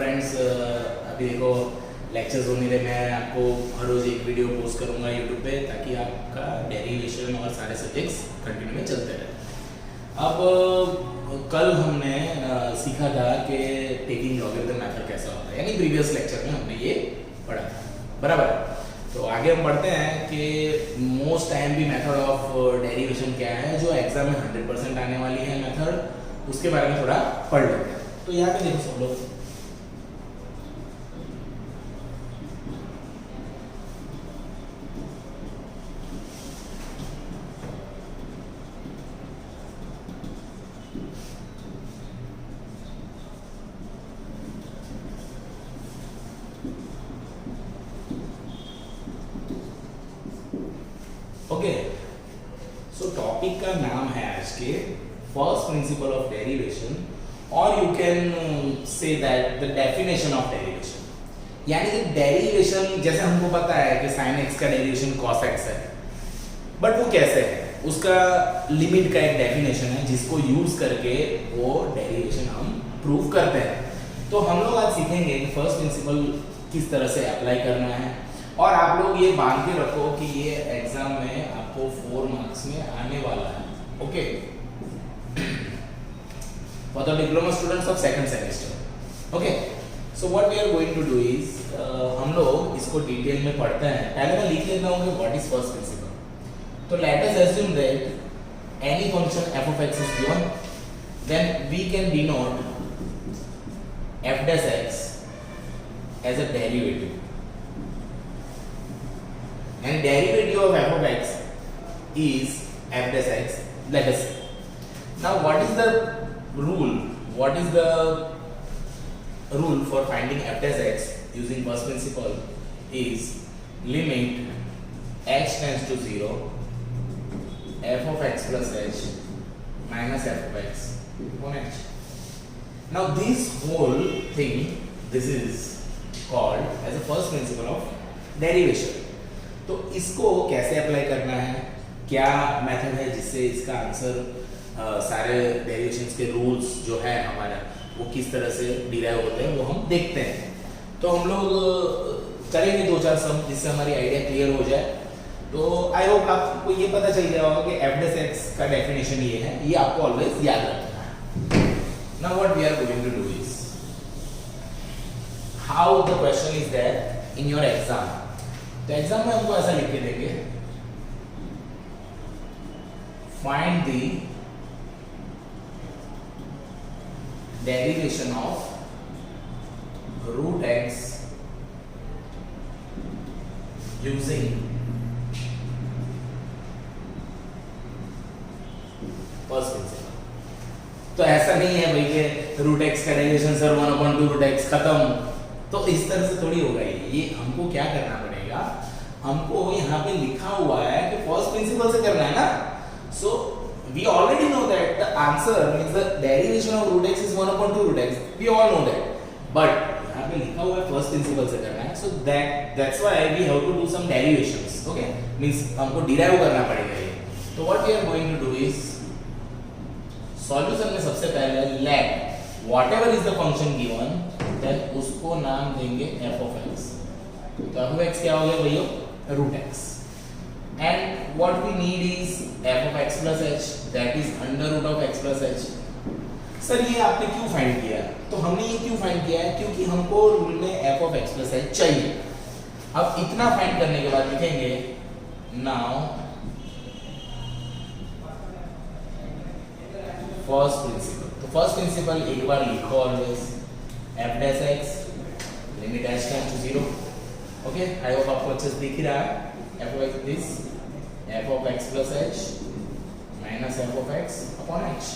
Friends, अभी देखो lectures होने रहे, मैं आपको हर रोज़ एक वीडियो पोस्ट करूंगा यूट्यूब पे ताकि आपका डेरिवेशन और सारे सब्जेक्ट्स कंटिन्यू में चलते रहे। अब कल हमने सीखा था कि टेकिंग लॉगरिथम मेथड कैसा होता है, यानी प्रीवियस लेक्चर में हमने ये पढ़ा था, बराबर। तो आगे हम पढ़ते हैं कि मोस्ट टाइम भी मेथड ऑफ डेरिवेशन क्या है, जो एग्जाम में 100% आने वाली है मेथड, उसके बारे में थोड़ा पढ़ लेते हैं। तो यहाँ पे देखो सब लोग, ओके। सो टॉपिक का नाम है आज के फर्स्ट प्रिंसिपल ऑफ डेरिवेशन, और you can say that the definition of derivation. यानी कि डेरिवेशन जैसे हमको पता है कि साइन एक्स का डेरिवेशन कॉस एक्स है, बट वो कैसे है, उसका लिमिट का एक डेफिनेशन है जिसको यूज करके वो डेरिवेशन हम प्रूव करते हैं। तो हम लोग आज सीखेंगे कि फर्स्ट प्रिंसिपल किस तरह से अप्लाई करना है, और आप लोग ये बांध के रखो कि ये एग्जाम में आपको 4 मार्क्स में आने वाला है, okay. For the diploma students of second semester, okay. So what we are going to do is, हम लोग इसको डिटेल में पढ़ते हैं। पहले मैं लिख लेता हूँ कि व्हाट इज फर्स्ट प्रिंसिपल। तो let us assume that any function f of x is given, then we can denote f dash x as a derivative. And derivative of f of x is f dash x, let us say. Now what is the rule? What is the rule for finding f dash x using first principle is limit h tends to 0 f of x plus h minus f of x upon h. Now this whole thing, this is called as a first principle of derivation. तो इसको कैसे apply करना है, क्या method है जिससे इसका answer सारे डेरिवेशंस के रूल्स जो है हमारा वो किस तरह से डिराइव होते हैं, वो हम देखते हैं। तो हम लोग करेंगे 2-4 सम जिससे हमारी आइडिया क्लियर हो जाए। तो आई होप आपको ये पता चल गया होगा कि f dash x का डेफिनेशन ये है, ये आपको ऑलवेज याद रखना है। Now what we are going to do is, how the question is that in your exam. तो एग्जाम में हमको ऐसा लिख के देंगे, find the derivation of root x using first principle. तो ऐसा नहीं है भाई कि रूट एक्स का डेरिवेशन सर 1/2 रूट एक्स खत्म, तो इस तरह से थोड़ी होगा। ये हमको क्या करना पड़ेगा, हमको यहाँ पे लिखा हुआ है कि फर्स्ट प्रिंसिपल से करना है ना। So we already know that the answer means the derivation of root x is 1/2 root x, we all know that, but यहाँ पे लिखा हुआ है फर्स्ट प्रिंसिपल से करना है। So that's why we have to do some derivations, okay, means हमको derive करना पड़ेगा ये। तो what we are going to do is, solution में सबसे पहले let whatever is the function given, then उसको नाम देंगे f of x। तो f of x क्या हो गया भैया, root x, and what we need is f of x plus h, that is under root of x plus h। Sir ये आपने क्यों फाइंड किया, तो हमने ये क्यों फाइंड किया है, क्योंकि हमको रूल में f of x plus h चाहिए। अब इतना फाइंड करने के बाद लिखेंगे नाउ फर्स्ट प्रिंसिपल। तो फर्स्ट प्रिंसिपल एक बार लिखो always, f dash x limit h tends to 0, okay. I hope आपको अच्छे से दिख ही रहा है। f of x this f of x plus h minus f of x upon h.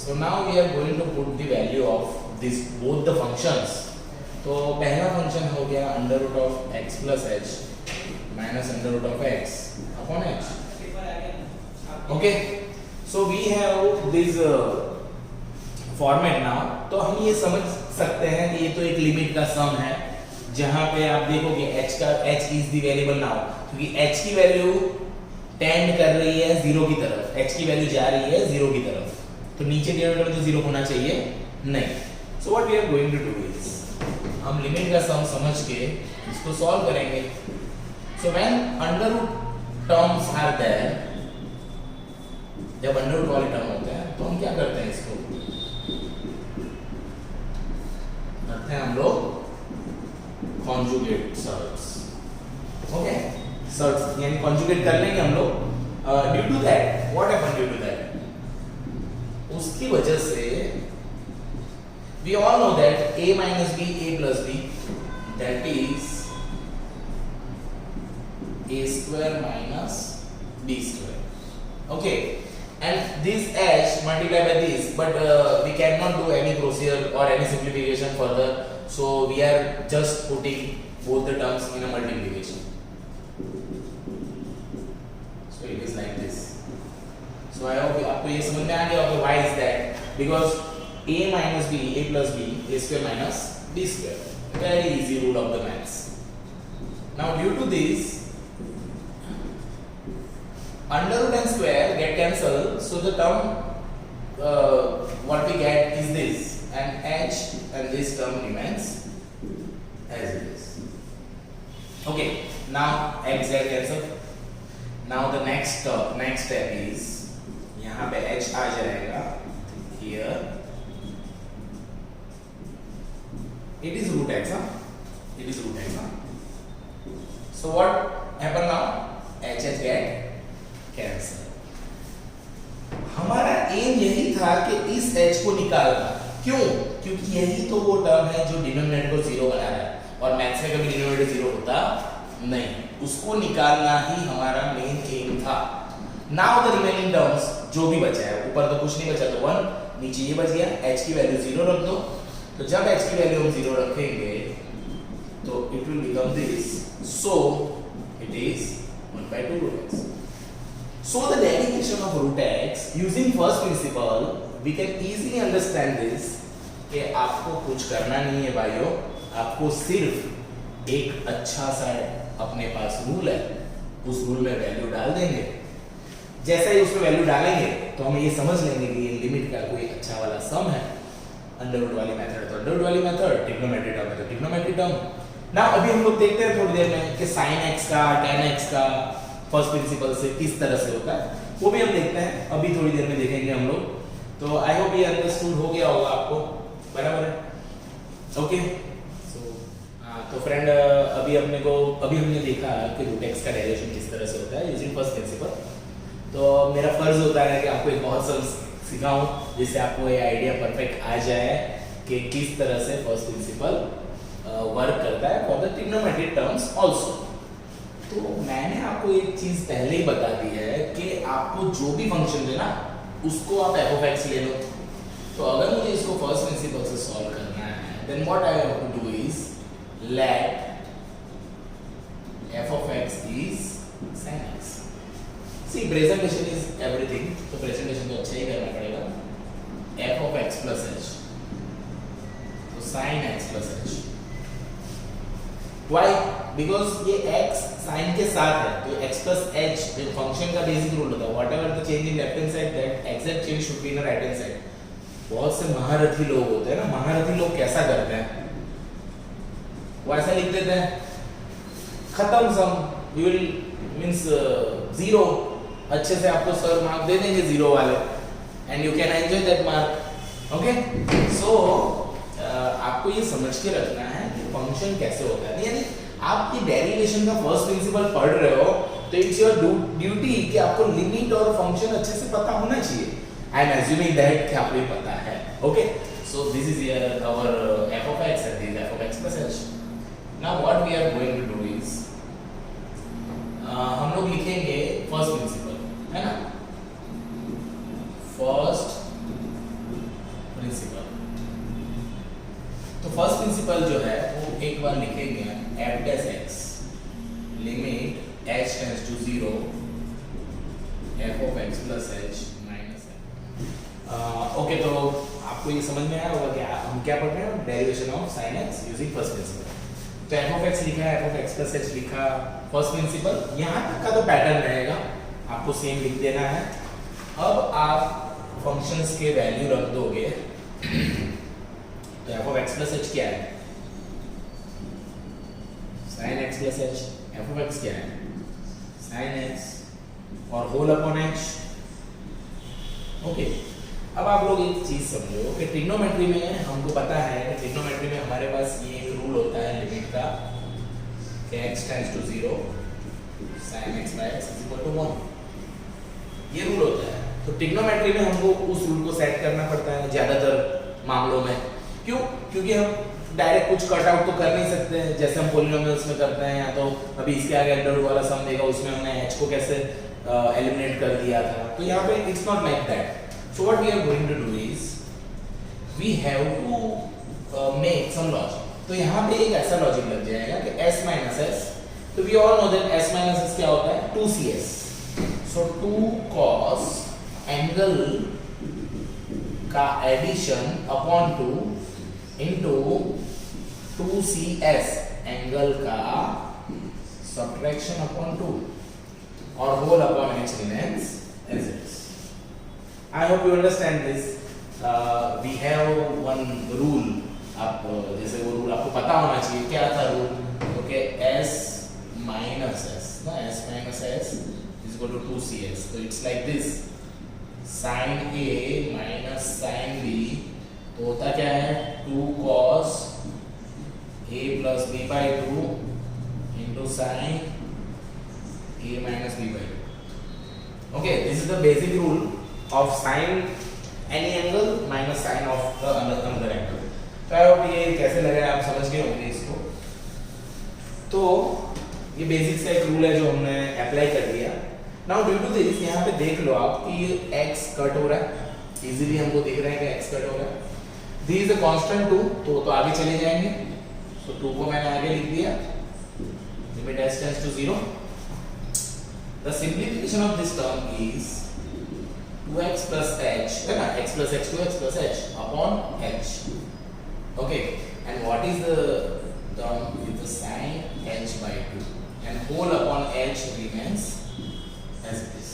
So now we are going to put the value of this both the functions. तो पहला function हो गया under root of x plus h minus under root of x upon h, okay. So we have this format now. तो हम ये समझ सकते हैं कि ये तो एक लिमिट का सम है, जहां पे आप देखोगे h is the variable now, क्योंकि h की वैल्यू टेंड कर रही है 0 की तरफ, h की वैल्यू जा रही है 0 की तरफ, तो नीचे डिनोमिनेटर में तो 0 होना चाहिए नहीं। So what we are going to do is हम लिमिट का सम समझ के इसको सॉल्व करेंगे। So when under root terms are there, जब अंडर रूट वाले टर्म होते हैं तो हम क्या करते हैं, इसको करते हैं हम लोग कॉन्जुगेट सर्ट्स। ओके, सर्ट्स यानी कॉन्जुगेट कर लेंगे हम लोग। Due to that what happen, due to that उसकी वजह से we all know that a minus b, a plus b, that is a square minus b square. Okay, and this h multiply by this, but we cannot do any procedure or any simplification further, so we are just putting both the terms in a multiplication. So it is like this. So I hope आपको ये समझ में आ गया होगा why is that, because a minus b, a plus b, a square minus b square. Very easy rule of the maths. Now due to this, under root and square get cancelled, so the term what we get is this, and h and this term remains as it is. Okay, now x get cancelled. Now the next step is, यहाँ पे h आ जाएगा here. It is root x, it is root x. So what happen now? h get cancel. हमारा M यही था कि इस h को निकालना। क्यों? क्योंकि यही तो वो टर्म है जो डिनोमिनेटर को जीरो बना रहा है, और मैथ्स में कभी डिनोमिनेटर जीरो होता नहीं, उसको निकालना ही हमारा मेन एम था। नाउ द रिमेनिंग टर्म्स जो भी बचा है, ऊपर तो कुछ नहीं बचा तो 1, नीचे ये बच गया, h की वैल्यू 0 रख दो। तो जब h की वैल्यू हम 0 रखेंगे तो it will become this, so it is 1 by 2 root x. So the derivation of root x using first principle, we can easily understand this कि आपको कुछ करना नहीं है भाइयों, आपको सिर्फ एक अच्छा सा अपने पास रूल है, उस रूल में वैल्यू डाल देंगे। जैसा ही उसमें वैल्यू डालेंगे तो हम ये समझ लेंगे कि ये लिमिट का कोई अच्छा वाला सम है। अंडर रूट वाली मेथड तो अंडर रूट वाली मेथड, ट्रिग्नोमेट्री टर्म है तो ट्रिग्नोमेट्री टर्म। ना अभी हम लोग देखते हैं थोड़ी देर में कि sin x का tan x का फर्स्ट प्रिंसिपल से किस तरह से होता है, वो भी हम देखते हैं, अभी थोड़ी देर में देखेंगे हम लोग। तो आई होप ये अंडरस्टूड हो गया होगा आपको, बराबर है? ओके, तो फ्रेंड अभी हमने देखा कि रूट x का डेरिवेशन किस तरह से होता है यूजिंग फर्स्ट प्रिंसिपल। तो मेरा फर्ज होता है कि आपको एक बहुत सा सिखाऊं जिससे आपको ये आइडिया परफेक्ट आ जाए कि किस तरह से फर्स्ट प्रिंसिपल वर्क करता है for the trigonometric terms also. तो मैंने आपको एक चीज पहले ही बता दी है कि आपको जो भी फंक्शन देना उसको आप f of x ले लो। तो अगर मुझे इसको फर्स्ट प्रिंसिपल से सॉल्व करना है, then what I have to do is let f of x is sin x. See, presentation is everything, तो presentation तो अच्छा ही करना पड़ेगा। f of x plus h, तो sin x plus h। Why? Because ये x sin के साथ है, तो x plus h फंक्शन का बेसिक रूल होता है, whatever the change in left hand side, that exact change should be in the right hand side। बहुत से महारथी लोग होते हैं ना, महारथी लोग कैसा करते हैं, वो ऐसा लिख देते हैं खत्म सम, यू विल मींस 0, अच्छे से आपको सर मार्क दे देंगे 0 वाले, and you can enjoy that mark. Okay, so आपको ये समझ के रखना है कि फंक्शन कैसे होता है, यानी आप ये डेरिवेशन का फर्स्ट प्रिंसिपल पढ़ रहे हो तो इट्स योर ड्यूटी कि आपको लिमिट और फंक्शन अच्छे से पता होना चाहिए। आई एम एज्यूमिंग दैट कि आपको ये पता है। Okay, so this is our f of x and this is f of x plus h. Now what we are going to do is हम लोग लिखेंगे फर्स्ट प्रिंसिपल, है ना, फर्स्ट प्रिंसिपल। तो फर्स्ट प्रिंसिपल जो है वो एक बार लिखेंगे f dash x limit h tends to 0 f of x plus h minus h। Okay, तो आपको ये समझ में आया होगा कि हम क्या पढ़ रहे हैं, derivation of sin x using first principle. तो f of x लिखा है, f of x plus h लिखा, फर्स्ट प्रिंसिपल, यहाँ तक का तो पैटर्न रहेगा, आपको सेम लिख देना है। अब आप फंक्शंस के वैल्यू रख दोगे। तो f of x plus h क्या है, x plus H, F of x क्या है साइन एक्स और होल अपॉन एच। ओके, अब आप लोग एक चीज समझो कि ट्रिग्नोमेट्री में हमको पता है कि ट्रिग्नोमेट्री में हमारे पास ये एक रूल होता है लिमिट का कि x tends to 0 sin x by x is equal to 1, ये रूल होता है। तो ट्रिग्नोमेट्री में हमको उस रूल को सेट करना पड़ता है ज्यादातर मामलों में। क्यों? क्योंकि हम डायरेक्ट कुछ कट आउट तो कर नहीं सकते हैं जैसे हम पॉलिनोमियल्स में करते हैं, या तो अभी इसके आगे अंडर रूट वाला सम देगा उसमें हमने h को कैसे एलिमिनेट कर दिया था। तो यहाँ पे it's not like that. So what we are going to do is we have to make some logic. तो यहाँ पे एक ऐसा लॉजिक लग जाएगा कि s माइनस s, तो वी ऑल नो दैट s माइनस s क्या होता है 2cs। सो 2 cos एंगल का addition upon 2 into 2cs angle का सब्ट्रैक्शन अपॉन 2 और होल अपॉन h remains as it is. I hope you understand this. We have one rule, आप जैसे वो रूल आपको पता होना चाहिए। क्या था rule? Okay, s minus s ना, s minus s is equal to 2cs। तो it's like this, sin a minus sin b तो होता क्या है 2 cos a plus b by 2 into sin a minus b by 2। Okay, this is the basic rule of sin any angle minus sin of the another angle. तो I hope ये कैसे लग रहा है आप समझ गए होंगे इसको। तो ये बेसिक सा एक रूल है जो हमने अप्लाई कर दिया। नाउ ड्यू टू दिस यहाँ पे देख लो आप कि x कट हो रहा है, इजीली हमको दिख रहा है कि x कट हो रहा है। दिस इज द कांस्टेंट 2, तो आगे चले जाएंगे। तो 2 को मैंने आगे लिख दिया, limit s tends to 0। The simplification of this term is 2x plus h है ना, x plus h 2x plus h upon h। Okay, and what is the term with the sin h by 2 and whole upon h remains as it is.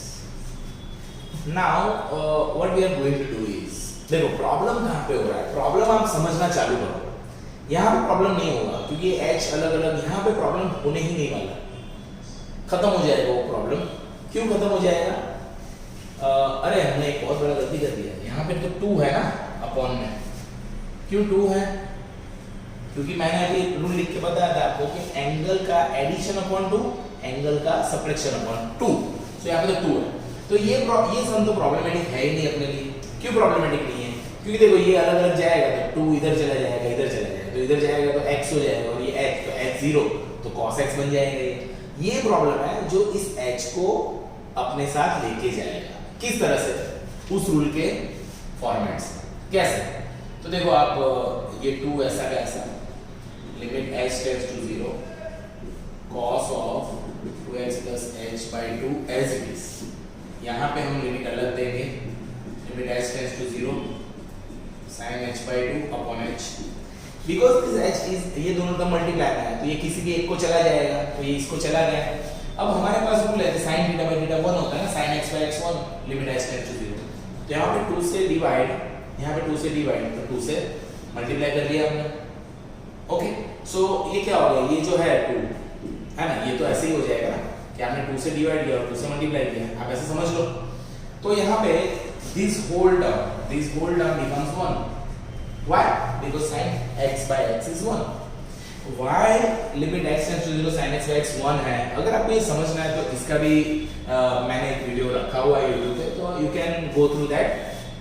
Now what we are going to do is, देखो problem कहाँ पे हो रहा है, problem आप समझना चालू करो। यहाँ पे प्रॉब्लम नहीं होगा क्योंकि h अलग अलग, यहाँ पे प्रॉब्लम होने ही नहीं वाला, खत्म हो जाएगा वो प्रॉब्लम। क्यों खत्म हो जाएगा? अरे हमने एक बहुत बड़ा गलती कर दिया। यहाँ पे तो 2 है ना अपॉन में। क्यों 2 है? क्योंकि मैंने अभी रूल लिख के बताया था आपको कि एंगल का एडिशन अपॉन 2, एंगल का सब्ट्रैक्शन अपॉन 2। तो यहाँ पे तो 2 है, तो ये सम तो प्रॉब्लमेटिक है ही नहीं अपने लिए। क्यों प्रॉब्लमेटिक नहीं है? क्योंकि देखो ये अलग अलग जाएगा तो 2 इधर चला जाएगा, इधर चला जाएगा, तो इधर जाएगा तो x हो जाएगा, और ये h तो h 0 तो cos x बन जाएगा। ये प्रॉब्लम है जो इस h को अपने साथ लेके जाएगा। किस तरह से? उस रूल के फॉर्मेट से। कैसे? तो देखो आप ये 2 ऐसा का ऐसा, limit h tends to 0 cos of 2x plus h by 2 as it is. यहाँ पे हम लिमिट अलग देंगे, limit h tends to 0 sin h by 2 upon h। Because this h is, ये दोनों का मल्टीप्लाई है तो ये किसी भी एक को चला जाएगा, तो ये इसको चला गया। अब हमारे पास रूल है sin थीटा बाय थीटा 1 होता है ना, sin x by x 1 limit h tends to 0। तो यहाँ पे 2 से डिवाइड, यहाँ पे 2 से डिवाइड, तो 2 से मल्टीप्लाई कर लिया हमने। ओके, सो ये क्या हो गया, ये जो है 2 है ना, ये तो ऐसे ही हो जाएगा ना कि आपने 2 से डिवाइड किया और 2 से मल्टीप्लाई किया, आप ऐसे समझ लो। तो यहाँ पे this whole term becomes 1. Why? Because sin x by x is 1. Why limit x tends to 0 sin x by x 1 है? अगर आपको ये समझना है तो इसका भी मैंने एक वीडियो रखा हुआ है YouTube पे, तो you can go through that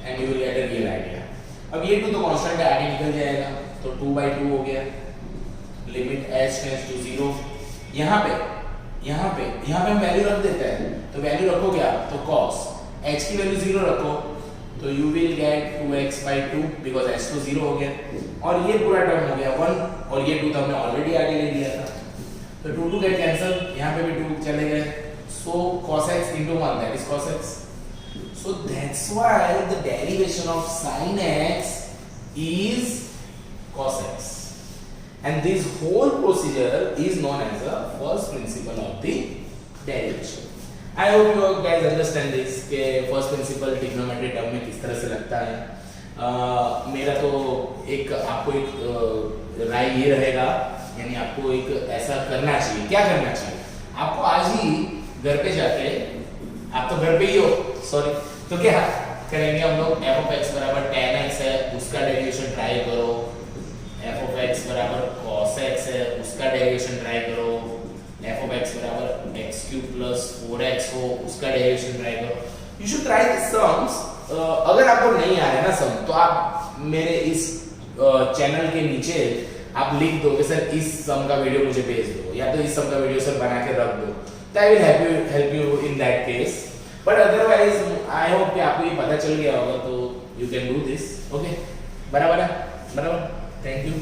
and you will get a real idea. अब ये 2 तो कांस्टेंट है, आगे निकल जाएगा, तो 2 by 2 हो गया, लिमिट h tends to 0। यहाँ पे हम वैल्यू रख देते हैं, तो वैल्यू रखोगे आप तो cos h की वैल्यू 0 रखो तो you will get 2x by 2 because h तो 0 हो गया, और ये पूरा टर्म हो गया 1, और ये 2 तो हमने ऑलरेडी आगे ले लिया था, तो 2 गेट कैंसिल, यहाँ पे भी 2 चले गए। So cos x into 1, that is cos x. So that's why the derivation of sin x is cos x, and this whole procedure is known as the first principle of the derivation. I hope you guys understand this कि first principle trigonometry term में किस तरह से लगता है। मेरा तो एक आपको एक राय ये रहेगा यानी आपको एक ऐसा करना चाहिए। क्या करना चाहिए आपको? आज ही घर पे जाके, आप तो घर पे ही हो, सॉरी, तो क्या करेंगे हम लोग? एफ ऑफ एक्स बराबर tan x है, उसका डेरिवेशन ट्राई करो। एफ ऑफ एक्स बराबर cos x है, उसका डेरिवेशन ट्राई करो। एफ ऑफ एक्स बराबर एक्स क्यूब प्लस 4x हो, उसका डेरिवेशन ट्राई करो। You should try this sums. अगर आपको नहीं आ रहा है ना सम, तो आप मेरे इस चैनल के नीचे आप लिख दो कि सर इस सम का वीडियो मुझे भेज दो, या तो इस सम का वीडियो सर बना के रख दो, तो I will help you in that case. But otherwise I hope कि आपको ये पता चल गया होगा, तो you can do this. Okay, बराबर है, बराबर। Thank you.